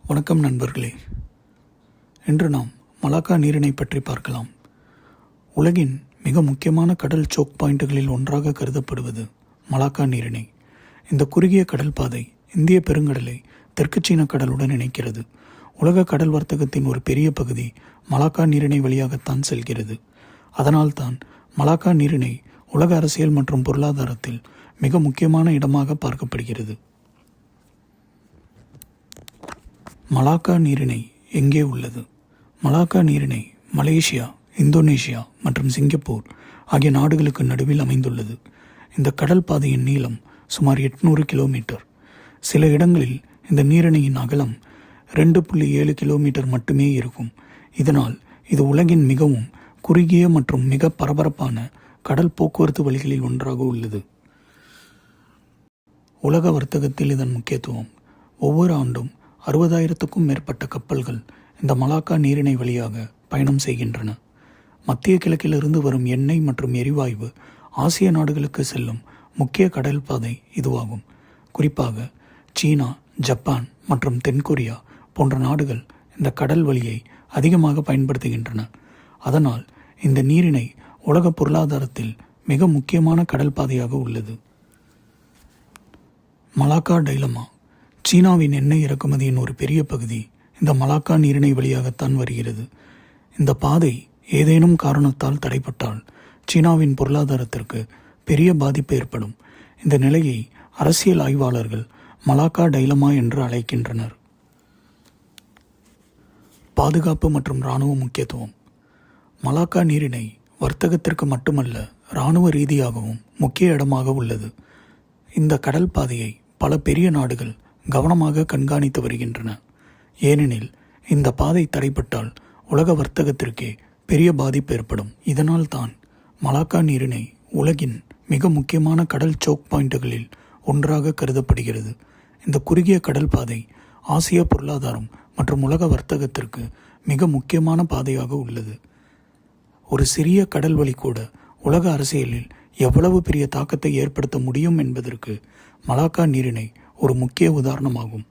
வணக்கம் நண்பர்களே. இன்று நாம் மலாக்கா நீரிணை பற்றி பார்க்கலாம். உலகின் மிக முக்கியமான கடல் சோக் பாயிண்டுகளில் ஒன்றாக கருதப்படுவது மலாக்கா நீரிணை. இந்த குறுகிய கடல் பாதை இந்திய பெருங்கடலை தெற்கு சீன கடலுடன் இணைக்கிறது. உலக கடல் வர்த்தகத்தின் ஒரு பெரிய பகுதி மலாக்கா நீரிணை வழியாகத்தான் செல்கிறது. அதனால்தான் மலாக்கா நீரிணை உலக அரசியல் மற்றும் பொருளாதாரத்தில் மிக முக்கியமான இடமாக பார்க்கப்படுகிறது. மலாக்கா நீரிணை எங்கே உள்ளது? மலாக்கா நீரிணை மலேசியா, இந்தோனேஷியா மற்றும் சிங்கப்பூர் ஆகிய நாடுகளுக்கு நடுவில் அமைந்துள்ளது. இந்த கடல் பாதையின் நீளம் சுமார் 800 கிலோமீட்டர். சில இடங்களில் இந்த நீரிணையின் அகலம் 2.7 கிலோமீட்டர் மட்டுமே இருக்கும். இதனால் இது உலகின் மிகவும் குறுகிய மற்றும் மிக பரபரப்பான கடல் போக்குவரத்து வழிகளில் ஒன்றாக உள்ளது. உலக வர்த்தகத்தில் இதன் முக்கியத்துவம். ஒவ்வொரு ஆண்டும் 60,000க்கும் மேற்பட்ட கப்பல்கள் இந்த மலாக்கா நீரிணை வழியாக பயணம் செய்கின்றன. மத்திய கிழக்கிலிருந்து வரும் எண்ணெய் மற்றும் எரிவாயு ஆசிய நாடுகளுக்கு செல்லும் முக்கிய கடல் பாதை இதுவாகும். குறிப்பாக சீனா, ஜப்பான் மற்றும் தென்கொரியா போன்ற நாடுகள் இந்த கடல் வழியை அதிகமாக பயன்படுத்துகின்றன. அதனால் இந்த நீரிணை உலக பொருளாதாரத்தில் மிக முக்கியமான கடல் பாதையாக உள்ளது. Malacca dilemma. சீனாவின் எண்ணெய் இறக்குமதியின் ஒரு பெரிய பகுதி இந்த மலாக்கா நீரிணை வழியாகத்தான் வருகிறது. இந்த பாதை ஏதேனும் காரணத்தால் தடைப்பட்டால் சீனாவின் பொருளாதாரத்திற்கு பெரிய பாதிப்பு ஏற்படும். இந்த நிலையை அரசியல் ஆய்வாளர்கள் மலாக்கா டைலமா என்று அழைக்கின்றனர். பாதுகாப்பு மற்றும் இராணுவ முக்கியத்துவம். மலாக்கா நீரிணை வர்த்தகத்திற்கு மட்டுமல்ல, இராணுவ ரீதியாகவும் முக்கிய இடமாக உள்ளது. இந்த கடல் பாதையை பல பெரிய நாடுகள் கவனமாக கண்காணித்து வருகின்றன. ஏனெனில் இந்த பாதை தடைப்பட்டால் உலக வர்த்தகத்திற்கே பெரிய பாதிப்பு ஏற்படும். இதனால் தான் மலாக்கா நீரிணை உலகின் மிக முக்கியமான கடல் சோக் பாயிண்டுகளில் ஒன்றாக கருதப்படுகிறது. இந்த குறுகிய கடல் பாதை ஆசிய பொருளாதாரம் மற்றும் உலக வர்த்தகத்திற்கு மிக முக்கியமான பாதையாக உள்ளது. ஒரு சிறிய கடல் வழி கூட உலக அரசியலில் எவ்வளவு பெரிய தாக்கத்தை ஏற்படுத்த முடியும் என்பதற்கு மலாக்கா நீரிணை ஒரு முக்கிய உதாரணமாகும்.